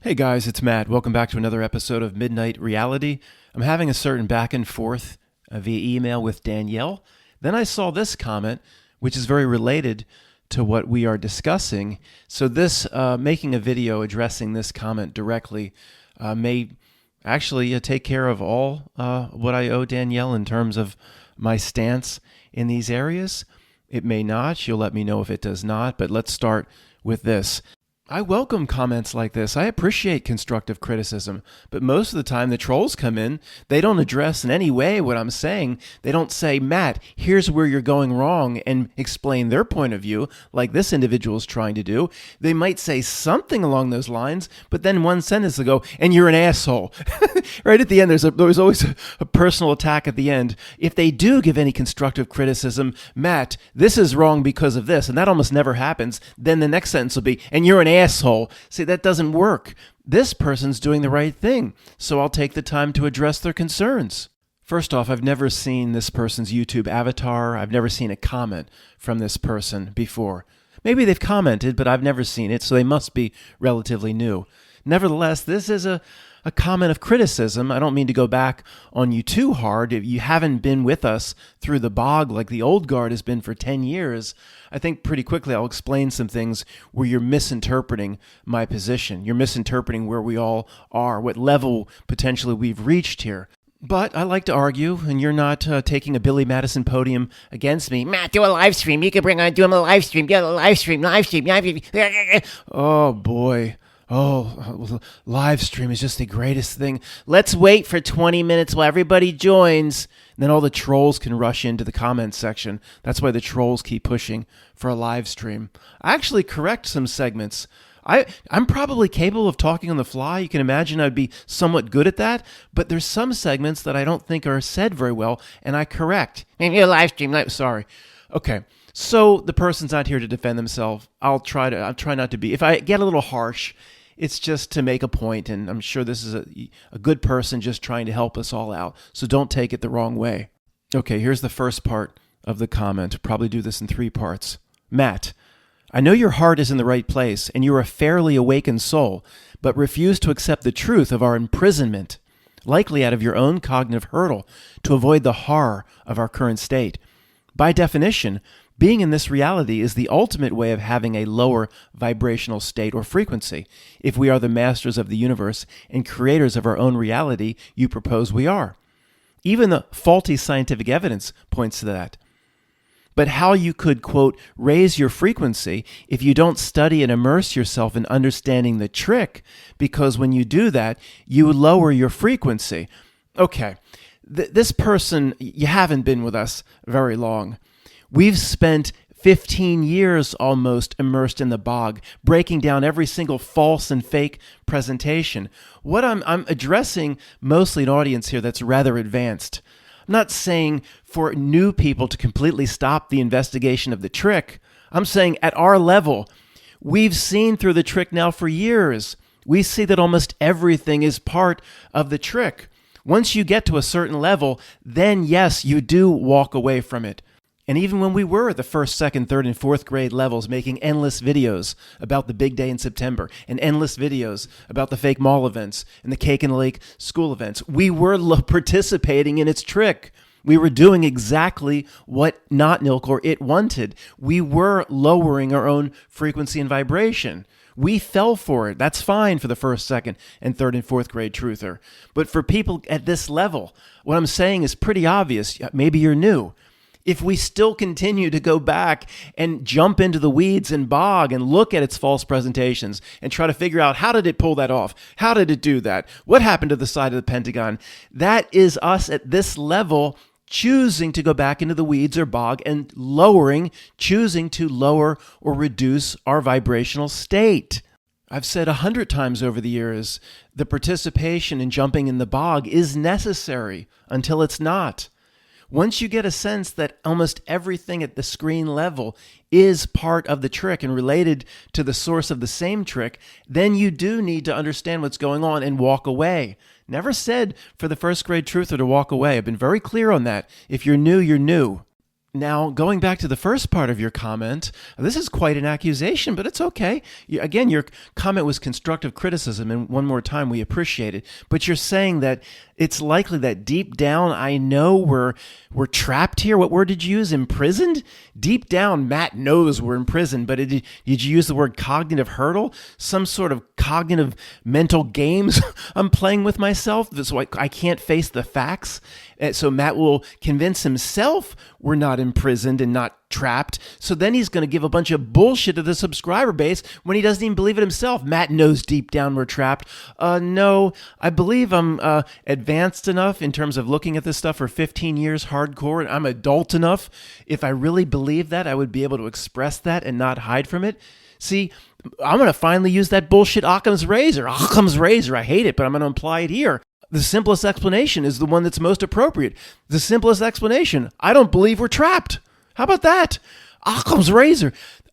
Hey guys, it's Matt. Welcome back to another episode of Midnight Reality. I'm having a certain back and forth via email with Danielle. Then I saw this comment, which is very related to what we are discussing. So this, making a video addressing this comment directly may actually take care of all what I owe Danielle in terms of my stance in these areas. It may not. She'll let me know if it does not. But let's start with this. I welcome comments like this. I appreciate constructive criticism, but most of the time the trolls come in, they don't address in any way what I'm saying. They don't say, Matt, here's where you're going wrong, and explain their point of view like this individual is trying to do. They might say something along those lines, but then one sentence they'll go, and you're an asshole. Right at the end, there's always a personal attack at the end. If they do give any constructive criticism, Matt, this is wrong because of this, and that almost never happens, then the next sentence will be, and you're an asshole. See, that doesn't work. This person's doing the right thing, so I'll take the time to address their concerns. First off, I've never seen this person's YouTube avatar. I've never seen a comment from this person before. Maybe they've commented, but I've never seen it, so they must be relatively new. Nevertheless, this is a comment of criticism. I don't mean to go back on you too hard. If you haven't been with us through the bog like the old guard has been for 10 years, I think pretty quickly I'll explain some things where you're misinterpreting my position. You're misinterpreting where we all are, what level potentially we've reached here. But I like to argue, and you're not taking a Billy Madison podium against me. Matt, do a live stream. You can do him a live stream. Get a live stream. Oh, boy. Oh, live stream is just the greatest thing. Let's wait for 20 minutes while everybody joins. And then all the trolls can rush into the comments section. That's why the trolls keep pushing for a live stream. I actually correct some segments. I'm probably capable of talking on the fly. You can imagine I'd be somewhat good at that. But there's some segments that I don't think are said very well, and I correct. Maybe a live stream. Sorry. Okay. So the person's not here to defend themselves. I'll try not to be. If I get a little harsh, it's just to make a point, and I'm sure this is a good person just trying to help us all out, so don't take it the wrong way. Okay, here's the first part of the comment. Probably do this in 3 parts. Matt, I know your heart is in the right place, and you're a fairly awakened soul, but refuse to accept the truth of our imprisonment, likely out of your own cognitive hurdle, to avoid the horror of our current state. By definition, being in this reality is the ultimate way of having a lower vibrational state or frequency, if we are the masters of the universe and creators of our own reality you propose we are. Even the faulty scientific evidence points to that. But how you could, quote, raise your frequency if you don't study and immerse yourself in understanding the trick, because when you do that, you lower your frequency. Okay, this person, you haven't been with us very long. We've spent 15 years almost immersed in the bog, breaking down every single false and fake presentation. What I'm addressing mostly an audience here that's rather advanced. I'm not saying for new people to completely stop the investigation of the trick. I'm saying at our level, we've seen through the trick now for years. We see that almost everything is part of the trick. Once you get to a certain level, then yes, you do walk away from it. And even when we were at the 1st, 2nd, 3rd, and 4th grade levels making endless videos about the big day in September and endless videos about the fake mall events and the Cake and Lake school events, we were participating in its trick. We were doing exactly what Not Nilk or it wanted. We were lowering our own frequency and vibration. We fell for it. That's fine for the 1st, 2nd, and 3rd, and 4th grade truther. But for people at this level, what I'm saying is pretty obvious. Maybe you're new. If we still continue to go back and jump into the weeds and bog and look at its false presentations and try to figure out how did it pull that off? How did it do that? What happened to the side of the Pentagon? That is us at this level choosing to go back into the weeds or bog and choosing to lower or reduce our vibrational state. I've said 100 times over the years, the participation in jumping in the bog is necessary until it's not. Once you get a sense that almost everything at the screen level is part of the trick and related to the source of the same trick, then you do need to understand what's going on and walk away. Never said for the 1st grade truther to walk away. I've been very clear on that. If you're new, you're new. Now, going back to the first part of your comment, this is quite an accusation, but it's okay. Again, your comment was constructive criticism, and one more time, we appreciate it. But you're saying that it's likely that deep down, I know we're trapped here. What word did you use? Imprisoned? Deep down, Matt knows we're imprisoned, but did you use the word cognitive hurdle? Some sort of cognitive mental games I'm playing with myself, so I can't face the facts. So Matt will convince himself we're not imprisoned and not trapped. So then he's going to give a bunch of bullshit to the subscriber base when he doesn't even believe it himself. Matt knows deep down we're trapped. No, I believe I'm advanced enough in terms of looking at this stuff for 15 years hardcore, and I'm adult enough. If I really believe that, I would be able to express that and not hide from it. See, I'm going to finally use that bullshit Occam's razor. Occam's razor, I hate it, but I'm going to apply it here. The simplest explanation is the one that's most appropriate. The simplest explanation, I don't believe we're trapped. How about that? Occam's razor.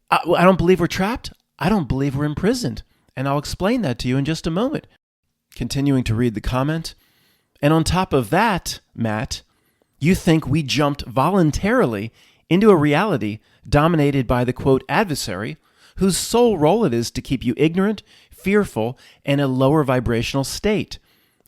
I don't believe we're trapped. I don't believe we're imprisoned. And I'll explain that to you in just a moment. Continuing to read the comment. And on top of that, Matt, you think we jumped voluntarily into a reality dominated by the, quote, adversary, whose sole role it is to keep you ignorant, fearful, and a lower vibrational state.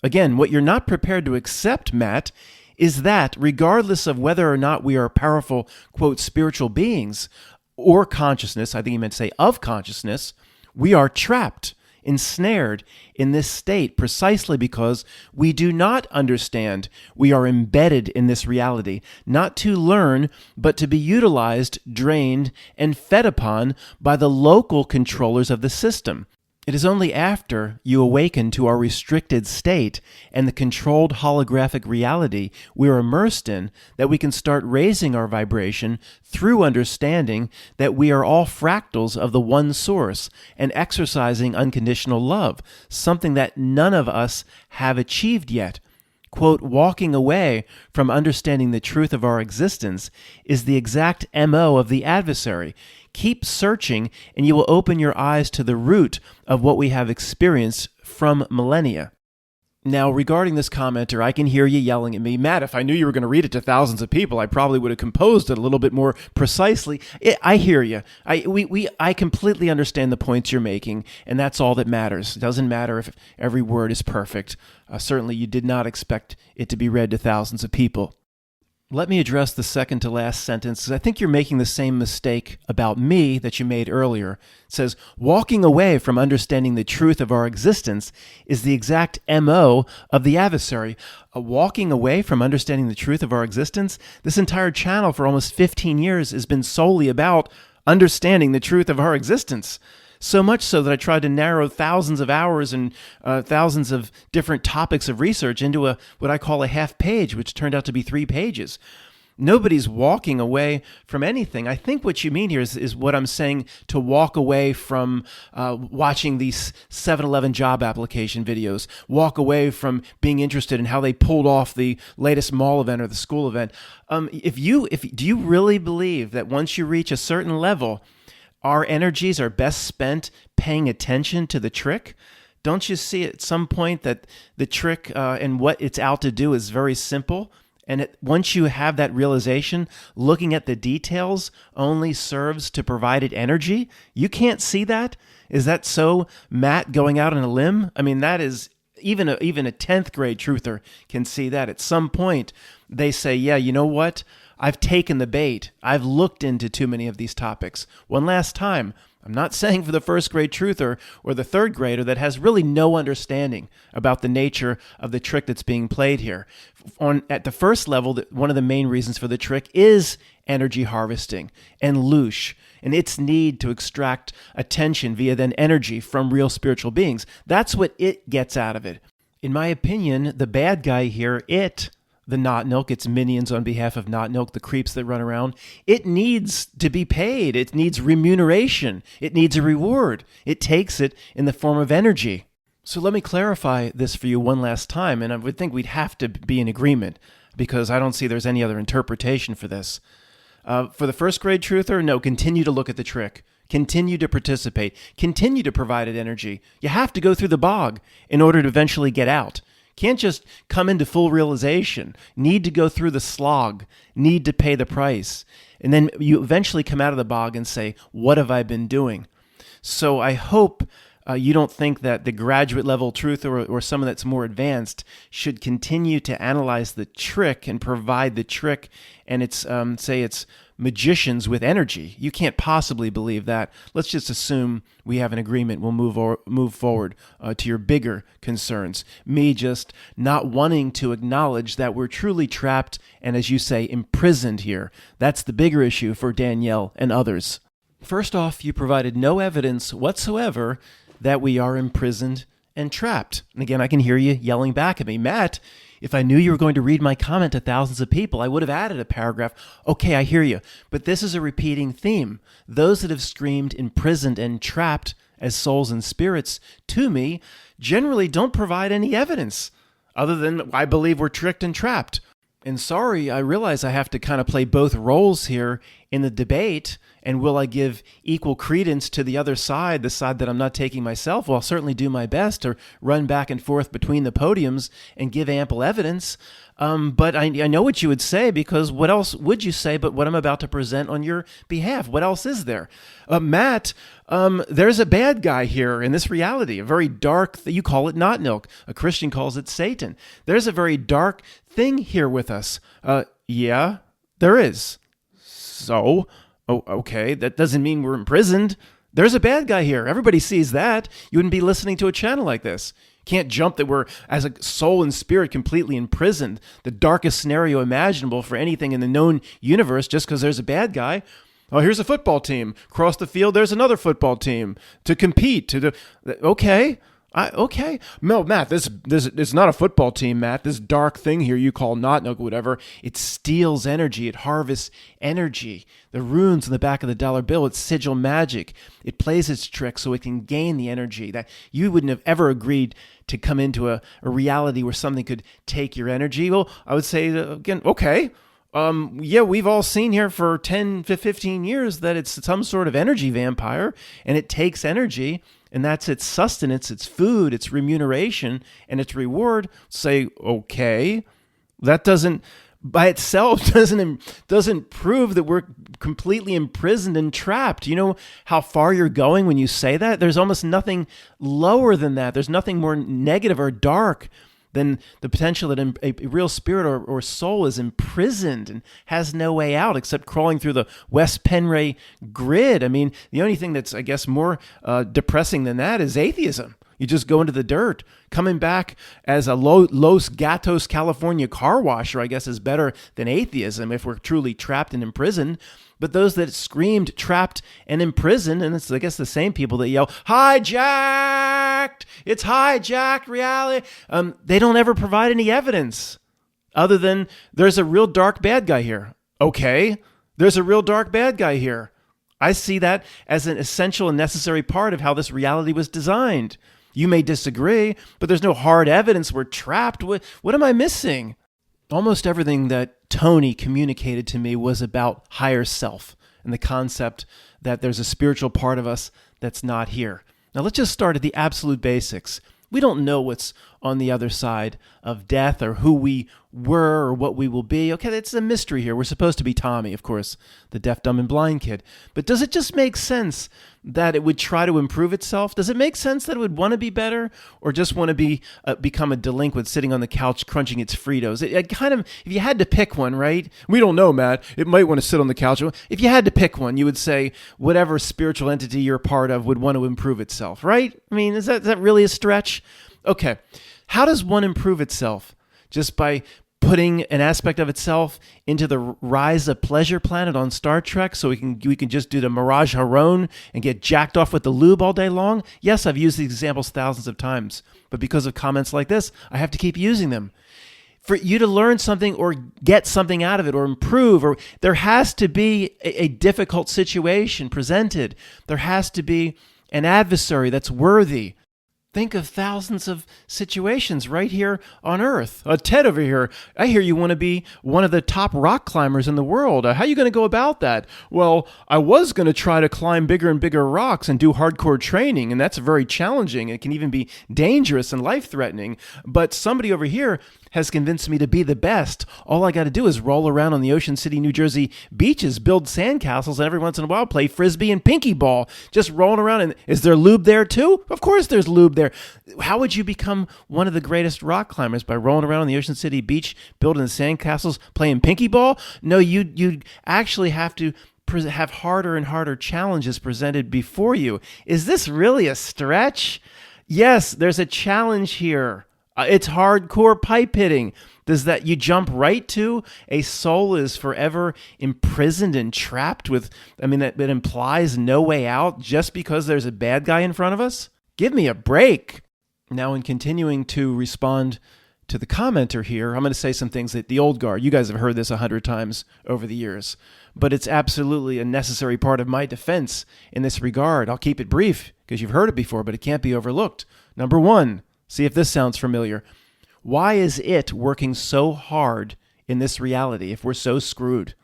Again, what you're not prepared to accept, Matt, is that regardless of whether or not we are powerful, quote, spiritual beings or consciousness, I think he meant to say of consciousness, we are trapped, ensnared in this state precisely because we do not understand we are embedded in this reality, not to learn, but to be utilized, drained, and fed upon by the local controllers of the system. It is only after you awaken to our restricted state and the controlled holographic reality we're immersed in that we can start raising our vibration through understanding that we are all fractals of the one source and exercising unconditional love, something that none of us have achieved yet. Quote, walking away from understanding the truth of our existence is the exact MO of the adversary. Keep searching and you will open your eyes to the root of what we have experienced from millennia. Now, regarding this commenter, I can hear you yelling at me, Matt, if I knew you were going to read it to thousands of people, I probably would have composed it a little bit more precisely. I hear you. I completely understand the points you're making, and that's all that matters. It doesn't matter if every word is perfect. Certainly, you did not expect it to be read to thousands of people. Let me address the second to last sentence, because I think you're making the same mistake about me that you made earlier. It says, walking away from understanding the truth of our existence is the exact MO of the adversary. Walking away from understanding the truth of our existence? This entire channel for almost 15 years has been solely about understanding the truth of our existence. So much so that I tried to narrow thousands of hours and thousands of different topics of research into what I call a half page, which turned out to be 3 pages. Nobody's walking away from anything. I think what you mean here is what I'm saying, to walk away from watching these 7-Eleven job application videos, walk away from being interested in how they pulled off the latest mall event or the school event. Do you really believe that once you reach a certain level, our energies are best spent paying attention to the trick? Don't you see at some point that the trick and what it's out to do is very simple? And once you have that realization, looking at the details only serves to provide it energy? You can't see that? Is that so, Matt, going out on a limb? I mean, that is, even a 10th grade truther can see that. At some point, they say, yeah, you know what? I've taken the bait. I've looked into too many of these topics. One last time, I'm not saying for the first grade truther or the third grader that has really no understanding about the nature of the trick that's being played here. At the first level, one of the main reasons for the trick is energy harvesting and loosh and its need to extract attention via then energy from real spiritual beings. That's what it gets out of it. In my opinion, the bad guy here, the Not Milk, its minions on behalf of Not Milk, the creeps that run around, it needs to be paid. It needs remuneration. It needs a reward. It takes it in the form of energy. So let me clarify this for you one last time, and I would think we'd have to be in agreement because I don't see there's any other interpretation for this. For the first grade truther, no, continue to look at the trick. Continue to participate. Continue to provide it energy. You have to go through the bog in order to eventually get out. Can't just come into full realization. Need to go through the slog. Need to pay the price. And then you eventually come out of the bog and say, what have I been doing? So I hope you don't think that the graduate level truth or someone that's more advanced should continue to analyze the trick and provide the trick, and it's magicians with energy. You can't possibly believe that. Let's just assume we have an agreement. We'll move forward to your bigger concerns. Me just not wanting to acknowledge that we're truly trapped and, as you say, imprisoned here. That's the bigger issue for Danielle and others. First off, you provided no evidence whatsoever that we are imprisoned and trapped. And again, I can hear you yelling back at me, Matt, if I knew you were going to read my comment to thousands of people, I would have added a paragraph. Okay, I hear you. But this is a repeating theme. Those that have screamed imprisoned and trapped as souls and spirits to me generally don't provide any evidence other than I believe we're tricked and trapped. And sorry, I realize I have to kind of play both roles here in the debate. And will I give equal credence to the other side, the side that I'm not taking myself? Well, I'll certainly do my best to run back and forth between the podiums and give ample evidence. But I know what you would say, because what else would you say but what I'm about to present on your behalf? What else is there? Matt, there's a bad guy here in this reality, a very dark, you call it not milk. A Christian calls it Satan. There's a very dark thing here with us. Yeah, there is. So, okay, that doesn't mean we're imprisoned. There's a bad guy here. Everybody sees that. You wouldn't be listening to a channel like this. Can't jump that we're, as a soul and spirit, completely imprisoned. The darkest scenario imaginable for anything in the known universe just because there's a bad guy. Oh, here's a football team. Across the field, there's another football team to compete. Okay. Okay. No, Matt, this it's not a football team, Matt. This dark thing here you call not no whatever, it steals energy. It harvests energy. The runes on the back of the dollar bill, it's sigil magic. It plays its trick so it can gain the energy that you wouldn't have ever agreed to come into a reality where something could take your energy. Well, I would say, again, okay. Yeah, we've all seen here for 10 to 15 years that it's some sort of energy vampire, and it takes energy, and that's its sustenance, its food, its remuneration, and its reward. Say, okay, that doesn't, by itself, doesn't prove that we're completely imprisoned and trapped. You know how far you're going when you say that? There's almost nothing lower than that. There's nothing more negative or dark than the potential that a real spirit or soul is imprisoned and has no way out except crawling through the West Penray grid. I mean, the only thing that's, I guess, more depressing than that is atheism. You just go into the dirt. Coming back as a Los Gatos, California car washer, I guess, is better than atheism if we're truly trapped and imprisoned. But those that screamed trapped and imprisoned, and it's, I guess, the same people that yell, hijacked, it's hijacked reality, they don't ever provide any evidence other than there's a real dark bad guy here. Okay, there's a real dark bad guy here. I see that as an essential and necessary part of how this reality was designed. You may disagree, but there's no hard evidence we're trapped. What am I missing? Almost everything that Tony communicated to me was about higher self and the concept that there's a spiritual part of us that's not here. Now let's just start at the absolute basics. We don't know what's on the other side of death or who we were or what we will be. Okay, it's a mystery here. We're supposed to be Tommy, of course, the deaf, dumb, and blind kid. But does it just make sense that it would try to improve itself? Does it make sense that it would want to be better or just want to become a delinquent sitting on the couch crunching its Fritos? It kind of, if you had to pick one, right? We don't know, Matt. It might want to sit on the couch. If you had to pick one, you would say whatever spiritual entity you're a part of would want to improve itself, right? I mean, is that really a stretch? Okay. How does one improve itself? Just by putting an aspect of itself into the Rise of Pleasure planet on Star Trek so we can just do the Mirage Haron and get jacked off with the lube all day long? Yes, I've used these examples thousands of times, but because of comments like this, I have to keep using them. For you to learn something or get something out of it or improve, or there has to be a difficult situation presented. There has to be an adversary that's worthy. Think of thousands of situations right here on Earth. Ted over here, I hear you want to be one of the top rock climbers in the world. How are you going to go about that? Well, I was going to try to climb bigger and bigger rocks and do hardcore training, and that's very challenging. It can even be dangerous and life-threatening. But somebody over here has convinced me to be the best. All I got to do is roll around on the Ocean City, New Jersey beaches, build sandcastles, and every once in a while play frisbee and pinky ball. Just rolling around. And is there lube there too? Of course there's lube there. How would you become one of the greatest rock climbers? By rolling around on the Ocean City beach, building sandcastles, playing pinky ball? No, you'd actually have to have harder and harder challenges presented before you. Is this really a stretch? Yes, there's a challenge here. It's hardcore pipe hitting. Does that you jump right to a soul is forever imprisoned and trapped with, that implies no way out just because there's a bad guy in front of us? Give me a break. Now, in continuing to respond to the commenter here, I'm going to say some things that the old guard, you guys have heard this 100 times over the years, but it's absolutely a necessary part of my defense in this regard. I'll keep it brief because you've heard it before, but it can't be overlooked. Number one, see if this sounds familiar. Why is it working so hard in this reality if we're so screwed,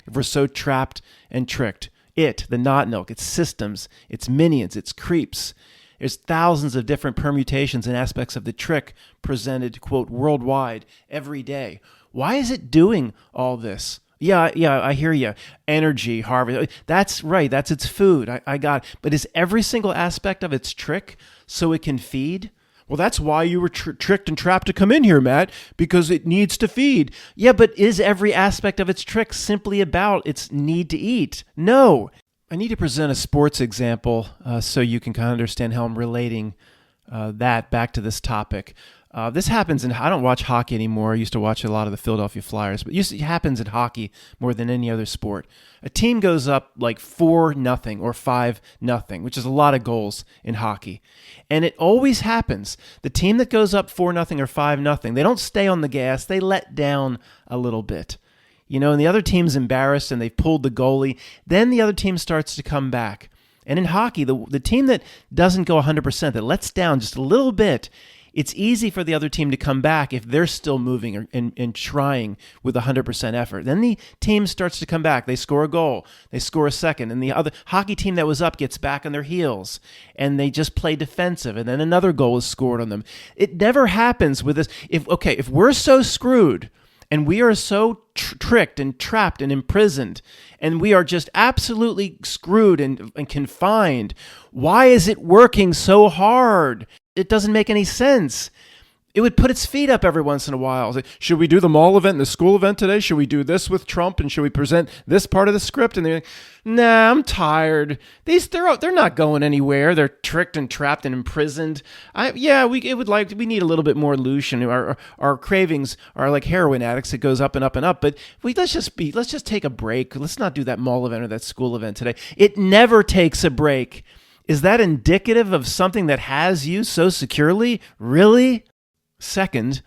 if we're so trapped and tricked? It, the not milk, its systems, its minions, its creeps. There's thousands of different permutations and aspects of the trick presented, quote, worldwide every day. Why is it doing all this? Yeah, I hear you. Energy, harvest. That's right. That's its food. I got it. But is every single aspect of its trick so it can feed? Well, that's why you were tricked and trapped to come in here, Matt, because it needs to feed. Yeah, but is every aspect of its trick simply about its need to eat? No. I need to present a sports example so you can kind of understand how I'm relating that back to this topic. This happens I don't watch hockey anymore. I used to watch a lot of the Philadelphia Flyers, but it happens in hockey more than any other sport. A team goes up like 4-0 or 5-0, which is a lot of goals in hockey. And it always happens. The team that goes up 4-0 or 5-0, they don't stay on the gas. They let down a little bit. And the other team's embarrassed and they've pulled the goalie. Then the other team starts to come back. And in hockey, the team that doesn't go 100%, that lets down just a little bit, it's easy for the other team to come back if they're still moving and trying with 100% effort. Then the team starts to come back. They score a goal. They score a second. And the other hockey team that was up gets back on their heels. And they just play defensive. And then another goal is scored on them. It never happens with this. If we're so screwed and we are so tricked and trapped and imprisoned, and we are just absolutely screwed and confined, why is it working so hard? It doesn't make any sense. It would put its feet up every once in a while. Say, should we do the mall event and the school event today? Should we do this with Trump? And should we present this part of the script? And they're like, nah, I'm tired. They're not going anywhere. They're tricked and trapped and imprisoned. We need a little bit more illusion. Our cravings are like heroin addicts. It goes up and up and up. But let's just take a break. Let's not do that mall event or that school event today. It never takes a break. Is that indicative of something that has you so securely? Really? Second,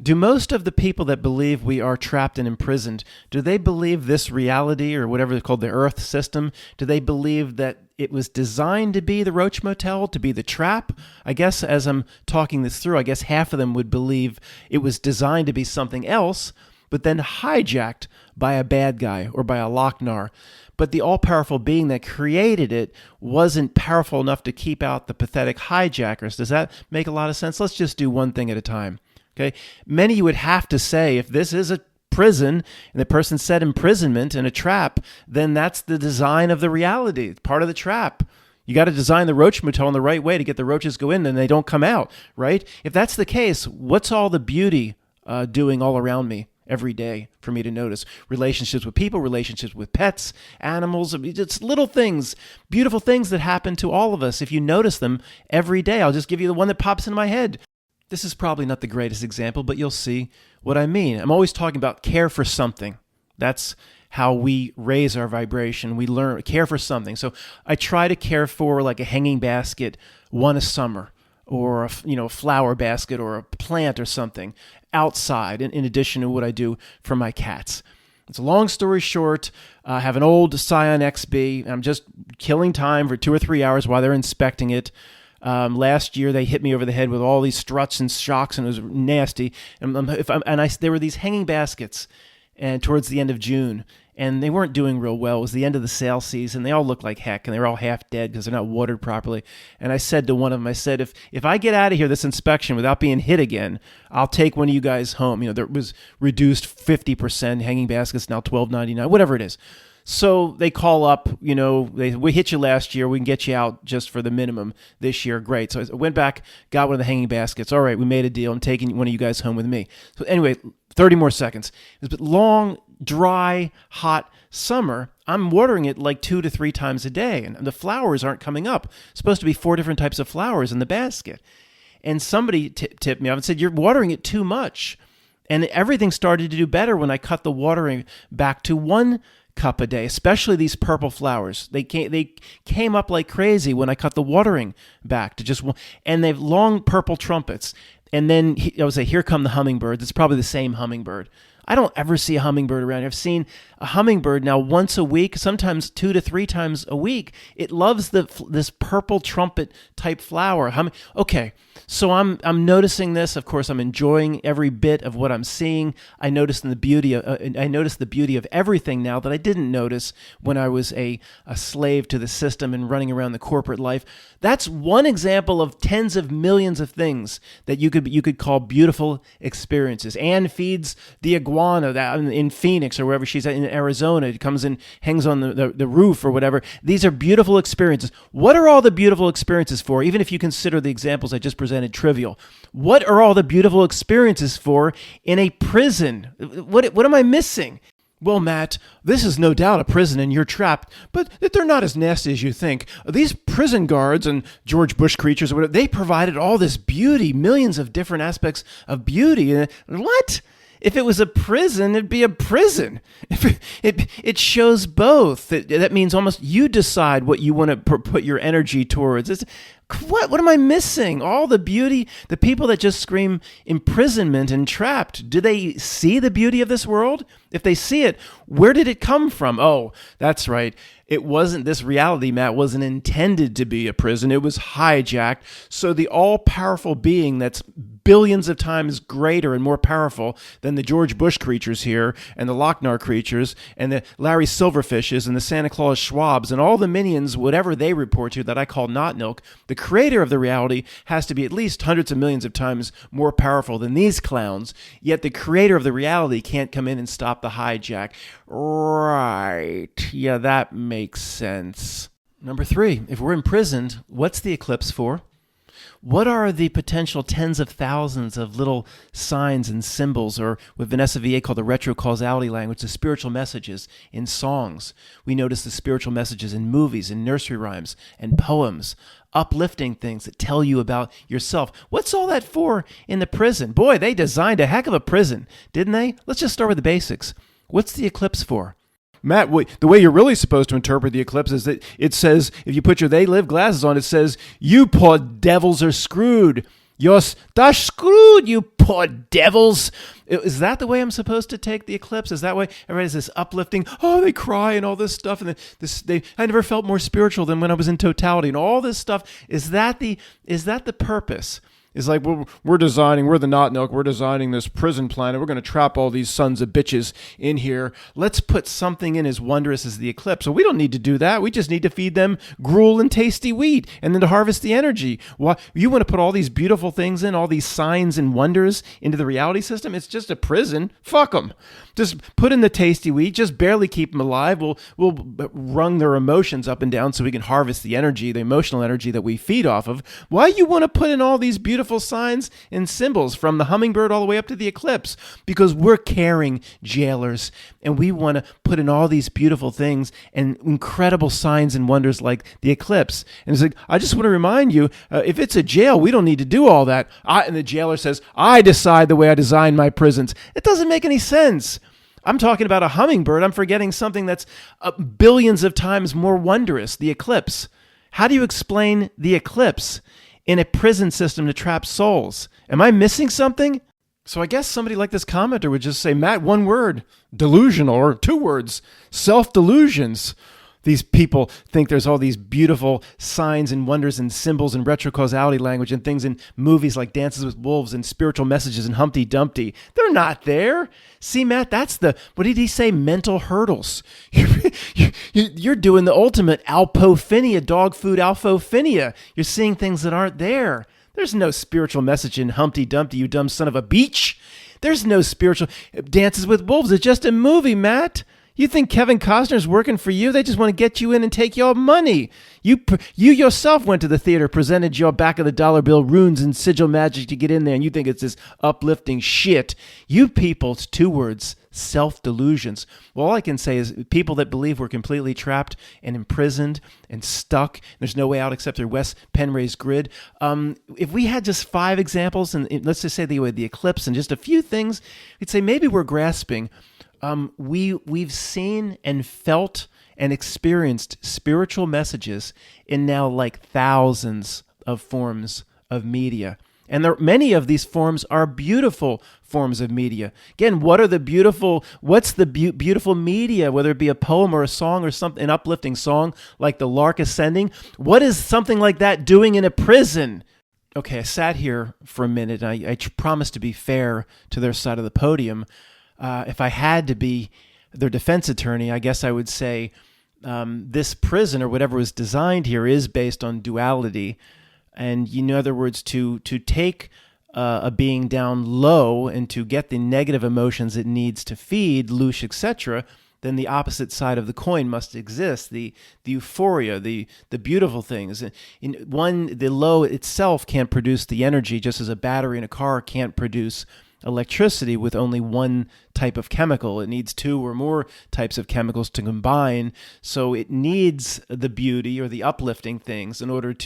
do most of the people that believe we are trapped and imprisoned, do they believe this reality or whatever it's called, the Earth system, do they believe that it was designed to be the Roach Motel, to be the trap? I guess as I'm talking this through, I guess half of them would believe it was designed to be something else, but then hijacked by a bad guy or by a Lochnar. But the all-powerful being that created it wasn't powerful enough to keep out the pathetic hijackers. Does that make a lot of sense? Let's just do one thing at a time. Okay? Many would have to say, if this is a prison and the person said imprisonment and a trap, then that's the design of the reality. It's part of the trap. You got to design the Roach Motel in the right way to get the roaches go in and they don't come out, right? If that's the case, what's all the beauty doing all around me every day for me to notice? Relationships with people, relationships with pets, animals. It's little things, beautiful things that happen to all of us if you notice them every day. I'll just give you the one that pops into my head. This is probably not the greatest example, but you'll see what I mean. I'm always talking about care for something. That's how we raise our vibration. We learn, care for something. So I try to care for like a hanging basket one a summer, or a flower basket or a plant or something outside, in addition to what I do for my cats. It's a long story short. I have an old Scion XB. I'm just killing time for 2 or 3 hours while they're inspecting it. Last year, they hit me over the head with all these struts and shocks, and it was nasty. There were these hanging baskets, and towards the end of June, and they weren't doing real well. It was the end of the sale season. They all looked like heck, and they were all half dead because they're not watered properly. And I said to one of them, I said, if I get out of here this inspection without being hit again, I'll take one of you guys home. There was reduced 50%, hanging baskets now $12.99, whatever it is. So they call up, we hit you last year. We can get you out just for the minimum this year. Great. So I went back, got one of the hanging baskets. All right, we made a deal. I'm taking one of you guys home with me. So anyway, 30 more seconds. It was a long, dry, hot summer. I'm watering it like 2 to 3 times a day, and the flowers aren't coming up. It's supposed to be 4 different types of flowers in the basket. And somebody tipped me off and said, you're watering it too much. And everything started to do better when I cut the watering back to 1 cup a day, especially these purple flowers. They came up like crazy when I cut the watering back to just one, and they've long purple trumpets. And then I would say, here come the hummingbirds. It's probably the same hummingbird. I don't ever see a hummingbird around here. I've seen a hummingbird now once a week, sometimes 2 to 3 times a week. It loves this purple trumpet type flower. Okay, so I'm noticing this. Of course, I'm enjoying every bit of what I'm seeing. I notice the beauty of everything now that I didn't notice when I was a slave to the system and running around the corporate life. That's one example of tens of millions of things that you could call beautiful experiences. Anne feeds the iguana in Phoenix or wherever she's at in Arizona. It comes and hangs on the roof or whatever. These are beautiful experiences. What are all the beautiful experiences for? Even if you consider the examples I just presented trivial, what are all the beautiful experiences for in a prison? What am I missing? Well, Matt, this is no doubt a prison and you're trapped, but they're not as nasty as you think. These prison guards and George Bush creatures, or whatever, they provided all this beauty, millions of different aspects of beauty. What? If it was a prison, it'd be a prison. It shows both. That means almost you decide what you want to put your energy towards. What am I missing? All the beauty, the people that just scream imprisonment and trapped, do they see the beauty of this world? If they see it, where did it come from? Oh, that's right. It wasn't, this reality, Matt, wasn't intended to be a prison. It was hijacked. So the all-powerful being that's billions of times greater and more powerful than the George Bush creatures here and the Lochnar creatures and the Larry Silverfishes and the Santa Claus Schwabs and all the minions, whatever they report to that I call not milk, the creator of the reality has to be at least hundreds of millions of times more powerful than these clowns, yet the creator of the reality can't come in and stop the hijack. Right. Yeah, that makes sense. Number 3, if we're imprisoned, what's the eclipse for? What are the potential tens of thousands of little signs and symbols, or what Vanessa VA called the retrocausality language, the spiritual messages in songs? We notice the spiritual messages in movies, in nursery rhymes, and poems, uplifting things that tell you about yourself. What's all that for in the prison? Boy, they designed a heck of a prison, didn't they? Let's just start with the basics. What's the eclipse for? Matt, the way you're really supposed to interpret the eclipse is that it says, if you put your They Live glasses on, it says, you poor devils are screwed. You're screwed, you poor devils. Is that the way I'm supposed to take the eclipse? Is that way everybody's this uplifting, oh, they cry and all this stuff, and I never felt more spiritual than when I was in totality and all this stuff. Is that the purpose? It's like, we're the not milk, we're designing this prison planet. We're going to trap all these sons of bitches in here. Let's put something in as wondrous as the eclipse. So we don't need to do that. We just need to feed them gruel and tasty wheat and then to harvest the energy. Why, you want to put all these beautiful things in, all these signs and wonders into the reality system? It's just a prison. Fuck them. Just put in the tasty wheat, just barely keep them alive. We'll wrung their emotions up and down so we can harvest the energy, the emotional energy that we feed off of. Why you want to put in all these beautiful signs and symbols from the hummingbird all the way up to the eclipse? Because we're caring jailers and we want to put in all these beautiful things and incredible signs and wonders like the eclipse. And it's like, I just want to remind you, if it's a jail, we don't need to do all that. And the jailer says, I decide the way I design my prisons. It doesn't make any sense. I'm talking about a hummingbird. I'm forgetting something that's billions of times more wondrous, the eclipse. How do you explain the eclipse in a prison system to trap souls? Am I missing something? So I guess somebody like this commenter would just say, Matt, one word, delusional, or 2 words, self-delusions. These people think there's all these beautiful signs and wonders and symbols and retrocausality language and things in movies like Dances with Wolves and spiritual messages and Humpty Dumpty. They're not there. See, Matt, that's what did he say? Mental hurdles. You're doing the ultimate alpophinia, dog food alpophinia. You're seeing things that aren't there. There's no spiritual message in Humpty Dumpty, you dumb son of a beach. There's no spiritual Dances with Wolves. It's just a movie, Matt. You think Kevin Costner's working for you? They just want to get you in and take your money. You yourself went to the theater, presented your back of the dollar bill runes and sigil magic to get in there, and you think it's this uplifting shit. You people, it's 2 words, self-delusions. Well, all I can say is people that believe we're completely trapped and imprisoned and stuck, there's no way out except through Wes Penray's grid. If we had just 5 examples, and let's just say the eclipse and just a few things, we'd say maybe we're grasping. We've seen and felt and experienced spiritual messages in now like thousands of forms of media. And many of these forms are beautiful forms of media. Again, what's the beautiful media, whether it be a poem or a song or something, an uplifting song like The Lark Ascending? What is something like that doing in a prison? Okay, I sat here for a minute. And I promised to be fair to their side of the podium. If I had to be their defense attorney, I guess I would say this prison or whatever was designed here is based on duality. And in other words, to take a being down low and to get the negative emotions it needs to feed, loosh, etc., then the opposite side of the coin must exist, the euphoria, the beautiful things. The low itself can't produce the energy, just as a battery in a car can't produce electricity with only one type of chemical. It needs 2 or more types of chemicals to combine. So it needs the beauty or the uplifting things in order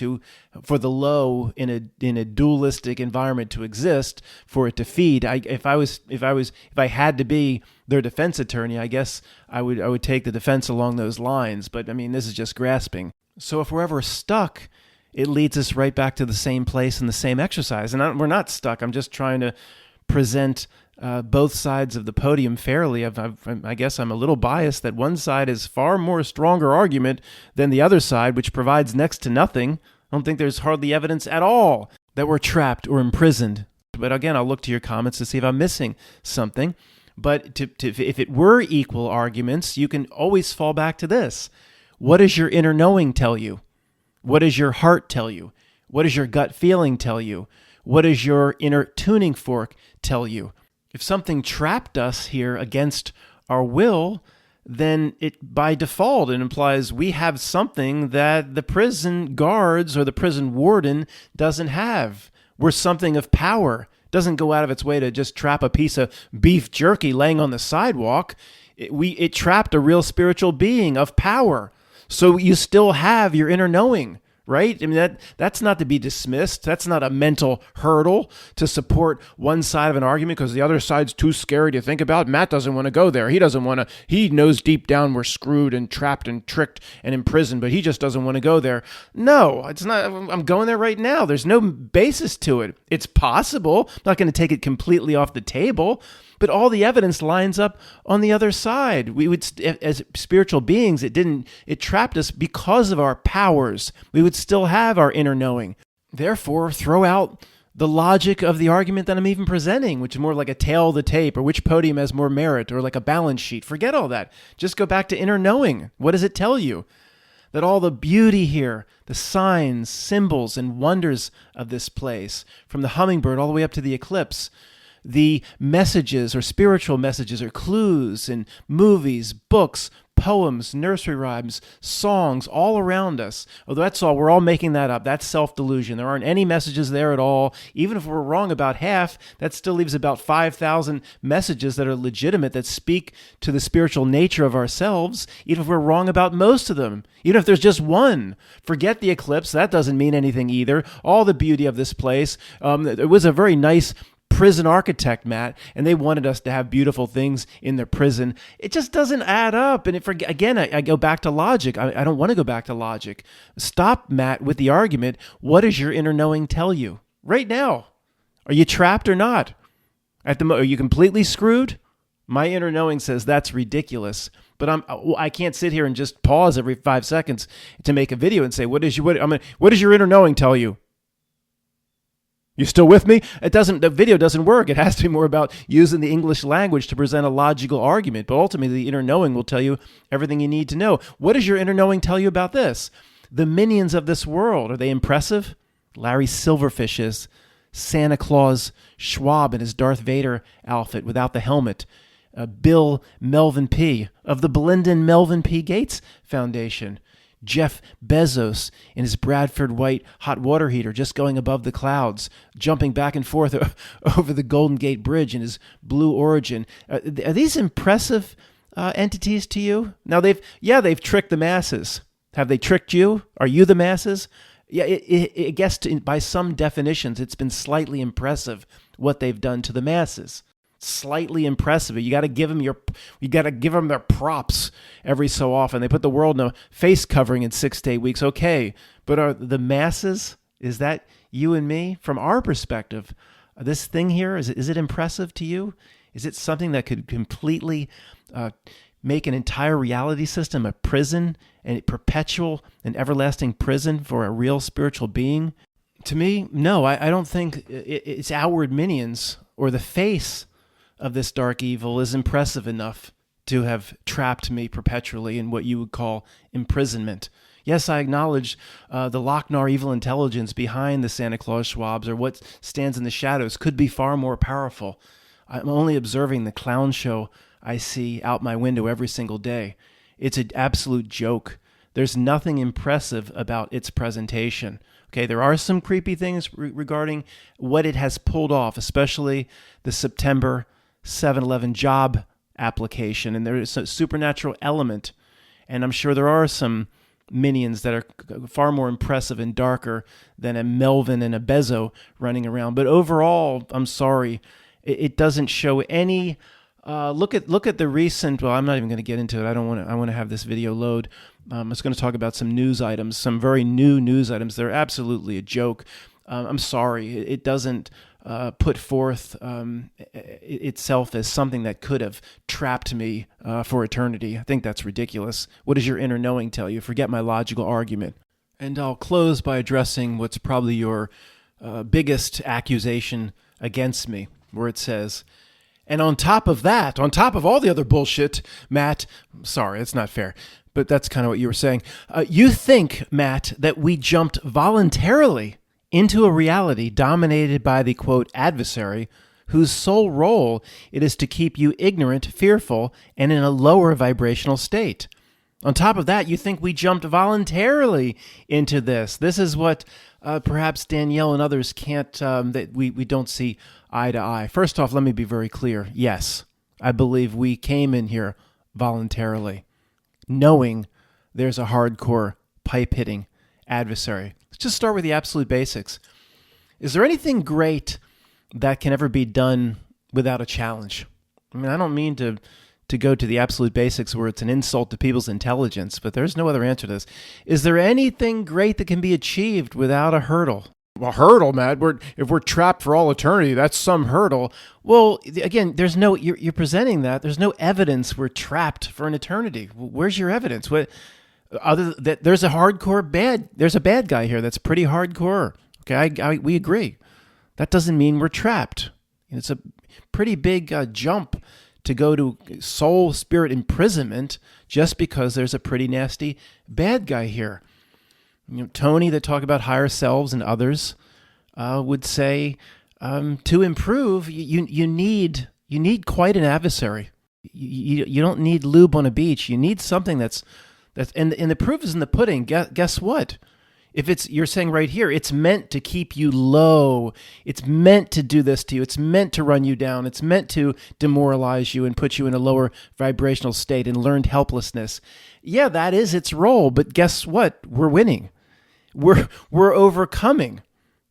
for the low in a dualistic environment to exist, for it to feed. If I had to be their defense attorney, I guess I would take the defense along those lines. But I mean, this is just grasping. So if we're ever stuck, it leads us right back to the same place and the same exercise. And we're not stuck. I'm just trying to present both sides of the podium fairly. I guess I'm a little biased that one side is far more stronger argument than the other side, which provides next to nothing. I don't think there's hardly evidence at all that we're trapped or imprisoned. But again, I'll look to your comments to see if I'm missing something. But if it were equal arguments, you can always fall back to this. What does your inner knowing tell you? What does your heart tell you? What does your gut feeling tell you? What does your inner tuning fork tell you? If something trapped us here against our will, then it by default it implies we have something that the prison guards or the prison warden doesn't have. We're something of power. Doesn't go out of its way to just trap a piece of beef jerky laying on the sidewalk. It trapped a real spiritual being of power. So you still have your inner knowing. Right? I mean, that's not to be dismissed. That's not a mental hurdle to support one side of an argument because the other side's too scary to think about. Matt doesn't want to go there. He knows deep down we're screwed and trapped and tricked and imprisoned, but he just doesn't want to go there. No, it's not. I'm going there right now. There's no basis to it. It's possible. I'm not going to take it completely off the table. But all the evidence lines up on the other side. We would, as spiritual beings, it trapped us because of our powers. We would still have our inner knowing. Therefore, throw out the logic of the argument that I'm even presenting, which is more like a tail of the tape, or which podium has more merit, or like a balance sheet. Forget all that. Just go back to inner knowing. What does it tell you? That all the beauty here, the signs, symbols, and wonders of this place, from the hummingbird all the way up to the eclipse, the messages or spiritual messages or clues in movies, books, poems, nursery rhymes, songs all around us. Although that's all, we're all making that up. That's self-delusion. There aren't any messages there at all. Even if we're wrong about half, that still leaves about 5,000 messages that are legitimate, that speak to the spiritual nature of ourselves, even if we're wrong about most of them. Even if there's just one. Forget the eclipse. That doesn't mean anything either. All the beauty of this place. It was a very nice prison architect, Matt, and they wanted us to have beautiful things in their prison. It just doesn't add up. And again, I go back to logic. I don't want to go back to logic. Stop, Matt, with the argument. What does your inner knowing tell you right now? Are you trapped or not? Are you completely screwed? My inner knowing says that's ridiculous, but I can't sit here and just pause every 5 seconds to make a video and say, what does your inner knowing tell you? You still with me? The video doesn't work. It has to be more about using the English language to present a logical argument, but ultimately the inner knowing will tell you everything you need to know. What does your inner knowing tell you about this? The minions of this world, are they impressive? Larry Silverfish's Santa Claus Schwab in his Darth Vader outfit without the helmet. Bill Melvin P. of the Belinden Melvin P. Gates Foundation. Jeff Bezos in his Bradford White hot water heater just going above the clouds, jumping back and forth over the Golden Gate Bridge in his Blue Origin. Are these impressive entities to you? Now, they've tricked the masses. Have they tricked you? Are you the masses? Yeah, I guess by some definitions, it's been slightly impressive what they've done to the masses. Slightly impressive. You got to give them their props every so often. They put the world in a face covering in 6 to 8 weeks. Okay, but are the masses? Is that you and me? From our perspective, this thing here, is it impressive to you? Is it something that could completely make an entire reality system a prison, and a perpetual and everlasting prison for a real spiritual being? To me, no. I don't think its outward minions or the face of this dark evil is impressive enough to have trapped me perpetually in what you would call imprisonment. Yes, I acknowledge the Lochnar evil intelligence behind the Santa Claus Schwabs, or what stands in the shadows, could be far more powerful. I'm only observing the clown show I see out my window every single day. It's an absolute joke. There's nothing impressive about its presentation. Okay, there are some creepy things regarding what it has pulled off, especially the September 7-Eleven job application, and there is a supernatural element, and I'm sure there are some minions that are far more impressive and darker than a Melvin and a Bezos running around. But overall, I'm sorry, it doesn't show any. Look at the recent. Well, I'm not even going to get into it. I want to have this video load. I'm just going to talk about some news items, some very new news items. They're absolutely a joke. I'm sorry, it doesn't put forth itself as something that could have trapped me for eternity. I think that's ridiculous. What does your inner knowing tell you? Forget my logical argument. And I'll close by addressing what's probably your biggest accusation against me, where it says, and on top of that, on top of all the other bullshit, Matt, sorry, it's not fair, but that's kind of what you were saying. You think, Matt, that we jumped voluntarily into a reality dominated by the, quote, adversary, whose sole role it is to keep you ignorant, fearful, and in a lower vibrational state. On top of that, you think we jumped voluntarily into this. This is what perhaps Danielle and others can't, that we don't see eye to eye. First off, let me be very clear. Yes, I believe we came in here voluntarily, knowing there's a hardcore pipe-hitting adversary. Let's just start with the absolute basics. Is there anything great that can ever be done without a challenge? I mean, I don't mean to go to the absolute basics where it's an insult to people's intelligence, but there's no other answer to this. Is there anything great that can be achieved without a hurdle? Well, hurdle, Matt. If we're trapped for all eternity, that's some hurdle. Well, again, there's no. You're presenting that. There's no evidence we're trapped for an eternity. Where's your evidence? What? Other that there's a bad guy here that's pretty hardcore. Okay, we agree. That doesn't mean we're trapped. It's a pretty big jump to go to soul spirit imprisonment just because there's a pretty nasty bad guy here. You know, Tony, that talk about higher selves, and others would say to improve, you need quite an adversary. You don't need lube on a beach. You need something that's and the proof is in the pudding. Guess what? If you're saying right here, it's meant to keep you low. It's meant to do this to you. It's meant to run you down. It's meant to demoralize you and put you in a lower vibrational state and learned helplessness. Yeah, that is its role. But guess what? We're winning. We're overcoming.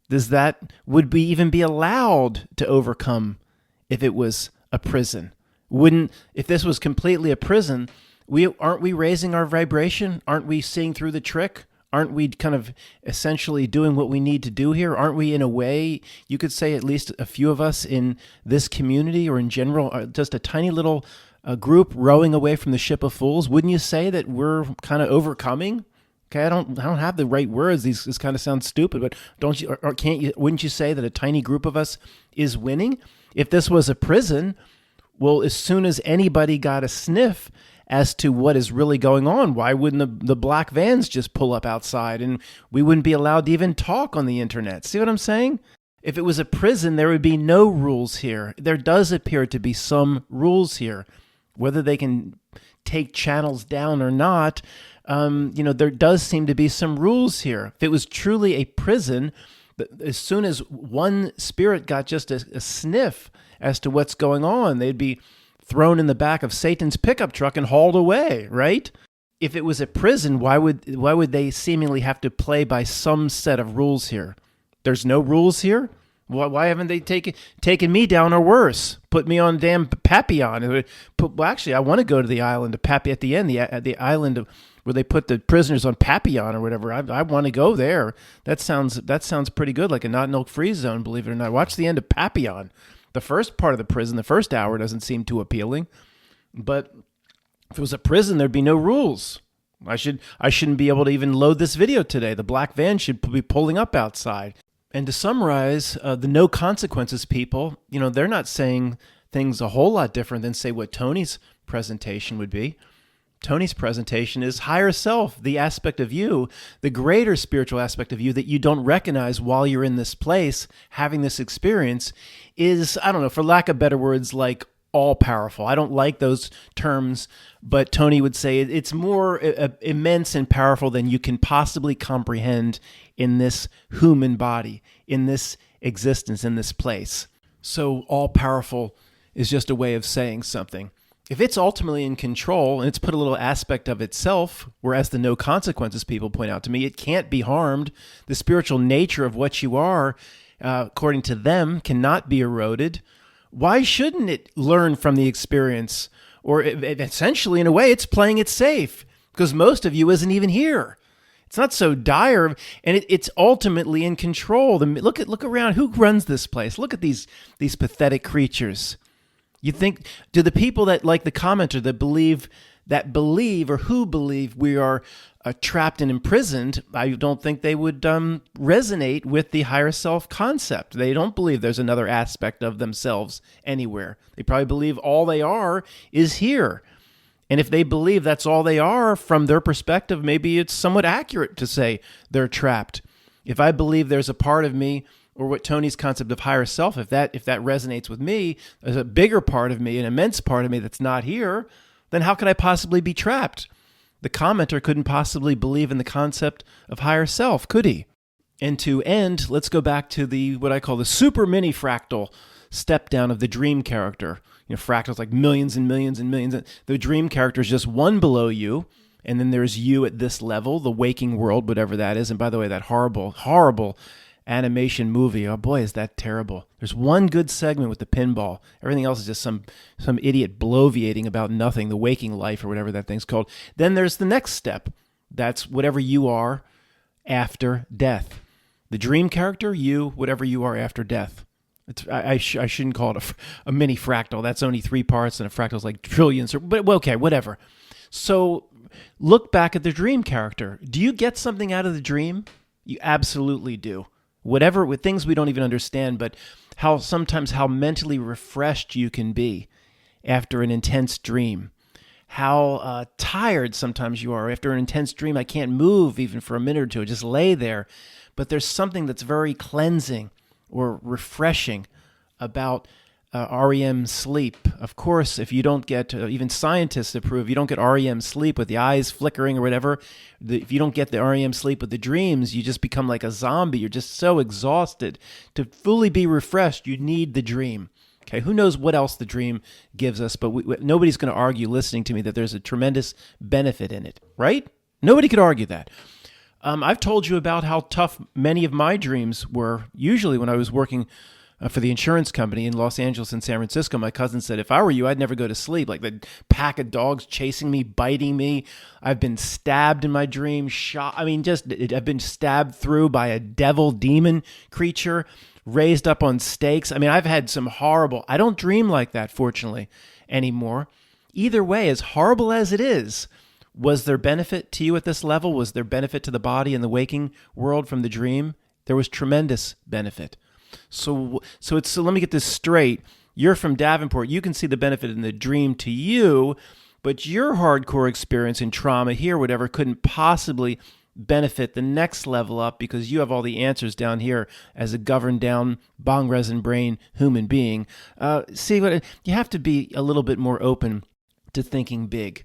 Would we even be allowed to overcome if it was a prison? If this was completely a prison, aren't we raising our vibration? Aren't we seeing through the trick? Aren't we kind of essentially doing what we need to do here? Aren't we, in a way, you could say at least a few of us in this community or in general, are just a tiny little group rowing away from the ship of fools? Wouldn't you say that we're kind of overcoming? Okay, I don't have the right words. This kind of sounds stupid, but don't you, or can't you? Wouldn't you say that a tiny group of us is winning? If this was a prison, well, as soon as anybody got a sniff as to what is really going on, why wouldn't the black vans just pull up outside and we wouldn't be allowed to even talk on the internet? See what I'm saying? If it was a prison, there would be no rules here. There does appear to be some rules here. Whether they can take channels down or not, there does seem to be some rules here. If it was truly a prison, as soon as one spirit got just a sniff as to what's going on, they'd be thrown in the back of Satan's pickup truck and hauled away, right? If it was a prison, why would they seemingly have to play by some set of rules here? There's no rules here? Why haven't they taken me down, or worse, put me on damn Papillon? Well, actually, I want to go to the island of Papillon at the end, the island of where they put the prisoners on Papillon or whatever. I want to go there. That sounds pretty good, like a not no free zone, believe it or not. Watch the end of Papillon. The first part of the prison, the first hour, doesn't seem too appealing. But if it was a prison, there'd be no rules. I shouldn't be able to even load this video today. The black van should be pulling up outside. And to summarize, the no consequences people, they're not saying things a whole lot different than, say, what Tony's presentation would be. Tony's presentation is higher self, the aspect of you, the greater spiritual aspect of you that you don't recognize while you're in this place, having this experience, is, I don't know, for lack of better words, like all-powerful. I don't like those terms, but Tony would say it's more immense and powerful than you can possibly comprehend in this human body, in this existence, in this place. So all-powerful is just a way of saying something. If it's ultimately in control and it's put a little aspect of itself, whereas the no consequences people point out to me, it can't be harmed. The spiritual nature of what you are, according to them, cannot be eroded. Why shouldn't it learn from the experience? Or essentially, in a way, it's playing it safe because most of you isn't even here. It's not so dire, and it's ultimately in control. Look around. Who runs this place? Look at these pathetic creatures. You think, do the people that, like the commenter, that believe or who believe we are trapped and imprisoned, I don't think they would resonate with the higher self concept. They don't believe there's another aspect of themselves anywhere. They probably believe all they are is here. And if they believe that's all they are, from their perspective, maybe it's somewhat accurate to say they're trapped. If I believe there's a part of me, or what Tony's concept of higher self, if that resonates with me, there's a bigger part of me, an immense part of me that's not here, then how could I possibly be trapped? The commenter couldn't possibly believe in the concept of higher self, could he? And to end, let's go back to what I call the super mini fractal step down of the dream character. Fractals like millions and millions and millions. The dream character is just one below you, and then there's you at this level, the waking world, whatever that is. And by the way, that horrible, horrible animation movie, oh boy, is that terrible. There's one good segment with the pinball. Everything else is just some idiot bloviating about nothing, the waking life or whatever that thing's called. Then there's the next step. That's whatever you are after death. The dream character, you, whatever you are after death. I shouldn't call it a mini fractal. That's only 3 parts, and a fractal's like trillions. But okay, whatever. So look back at the dream character. Do you get something out of the dream? You absolutely do. Whatever, with things we don't even understand, but sometimes how mentally refreshed you can be after an intense dream. How tired sometimes you are after an intense dream. I can't move even for a minute or two. I just lay there. But there's something that's very cleansing or refreshing about REM sleep. Of course, if you don't get, even scientists approve, you don't get REM sleep with the eyes flickering or whatever, if you don't get the REM sleep with the dreams, you just become like a zombie. You're just so exhausted. To fully be refreshed, you need the dream. Okay, who knows what else the dream gives us, but nobody's going to argue listening to me that there's a tremendous benefit in it, right? Nobody could argue that. I've told you about how tough many of my dreams were, usually when I was working for the insurance company in Los Angeles and San Francisco. My cousin said, if I were you, I'd never go to sleep. Like the pack of dogs chasing me, biting me. I've been stabbed in my dreams, shot. I mean, I've been stabbed through by a devil demon creature, raised up on stakes. I mean, I've had some horrible, I don't dream like that, fortunately, anymore. Either way, as horrible as it is, was there benefit to you at this level? Was there benefit to the body in the waking world from the dream? There was tremendous benefit. So let me get this straight. You're from Davenport. You can see the benefit in the dream to you, but your hardcore experience and trauma here, whatever, couldn't possibly benefit the next level up because you have all the answers down here as a governed down bong resin brain human being. You have to be a little bit more open to thinking big.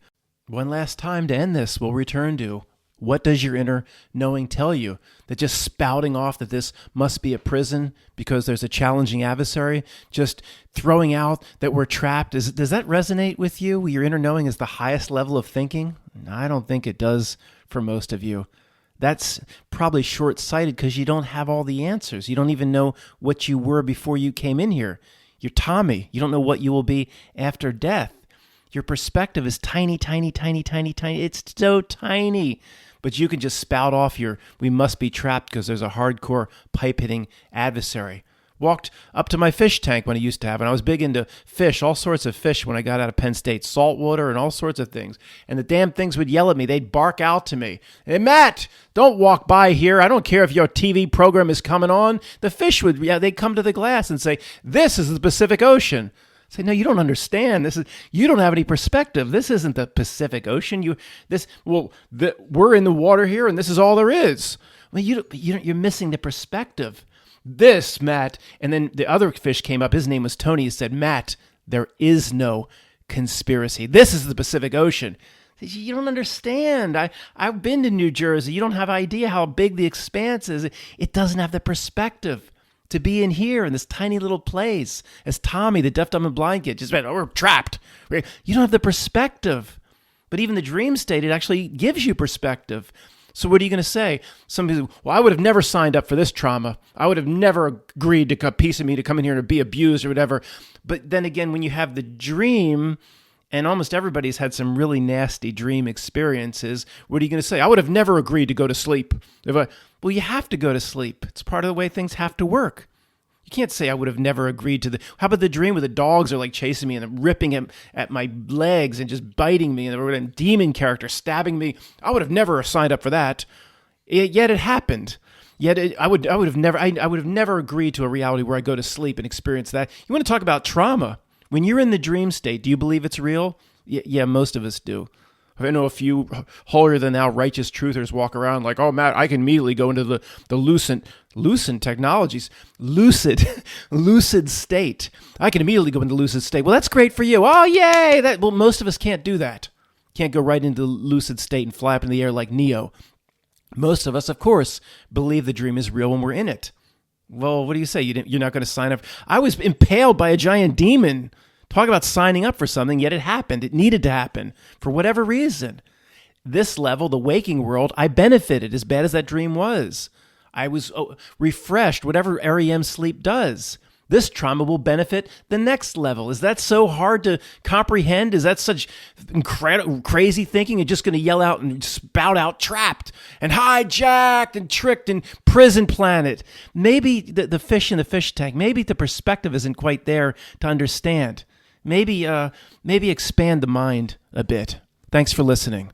One last time to end this, we'll return to, what does your inner knowing tell you? That just spouting off that this must be a prison because there's a challenging adversary, just throwing out that we're trapped, does that resonate with you? Your inner knowing is the highest level of thinking? I don't think it does for most of you. That's probably short-sighted because you don't have all the answers. You don't even know what you were before you came in here. You're Tommy. You don't know what you will be after death. Your perspective is tiny, tiny, tiny, tiny, tiny. It's so tiny. But you can just spout off we must be trapped because there's a hardcore pipe-hitting adversary. Walked up to my fish tank when I used to have, and I was big into fish, all sorts of fish when I got out of Penn State, saltwater and all sorts of things. And the damn things would yell at me. They'd bark out to me. Hey, Matt, don't walk by here. I don't care if your TV program is coming on. The fish they'd come to the glass and say, this is the Pacific Ocean. Say, no, you don't understand. You don't have any perspective. This isn't the Pacific Ocean. We're in the water here, and this is all there is. Well, you're missing the perspective. This, Matt, and then the other fish came up. His name was Tony. He said, Matt, there is no conspiracy. This is the Pacific Ocean. You don't understand. I've been to New Jersey. You don't have idea how big the expanse is. It doesn't have the perspective to be in here in this tiny little place as Tommy, the deaf, dumb, and blind kid, just went, we're trapped. You don't have the perspective. But even the dream state, it actually gives you perspective. So what are you going to say? Somebody, I would have never signed up for this trauma. I would have never agreed to a piece of me to come in here and be abused or whatever. But then again, when you have the dream, and almost everybody's had some really nasty dream experiences, what are you going to say? I would have never agreed to go to sleep. Well, you have to go to sleep. It's part of the way things have to work. You can't say I would have never agreed to how about the dream where the dogs are like chasing me and ripping at my legs and just biting me and a demon character stabbing me? I would have never signed up for that. Yet it happened. Yet I would have never agreed to a reality where I go to sleep and experience that. You want to talk about trauma? When you're in the dream state, do you believe it's real? Yeah, most of us do. I know a few holier-than-thou righteous truthers walk around like, oh, Matt, I can immediately go into the lucid technologies, lucid state. I can immediately go into lucid state. Well, that's great for you. Oh, yay! Most of us can't do that. Can't go right into the lucid state and fly up in the air like Neo. Most of us, of course, believe the dream is real when we're in it. Well, what do you say? You're not going to sign up? I was impaled by a giant demon. Talk about signing up for something, yet it happened. It needed to happen for whatever reason. This level, the waking world, I benefited as bad as that dream was. I was refreshed, whatever REM sleep does. This trauma will benefit the next level. Is that so hard to comprehend? Is that such crazy thinking? You're just going to yell out and spout out trapped and hijacked and tricked and prison planet. Maybe the fish in the fish tank, maybe the perspective isn't quite there to understand. Maybe expand the mind a bit. Thanks for listening.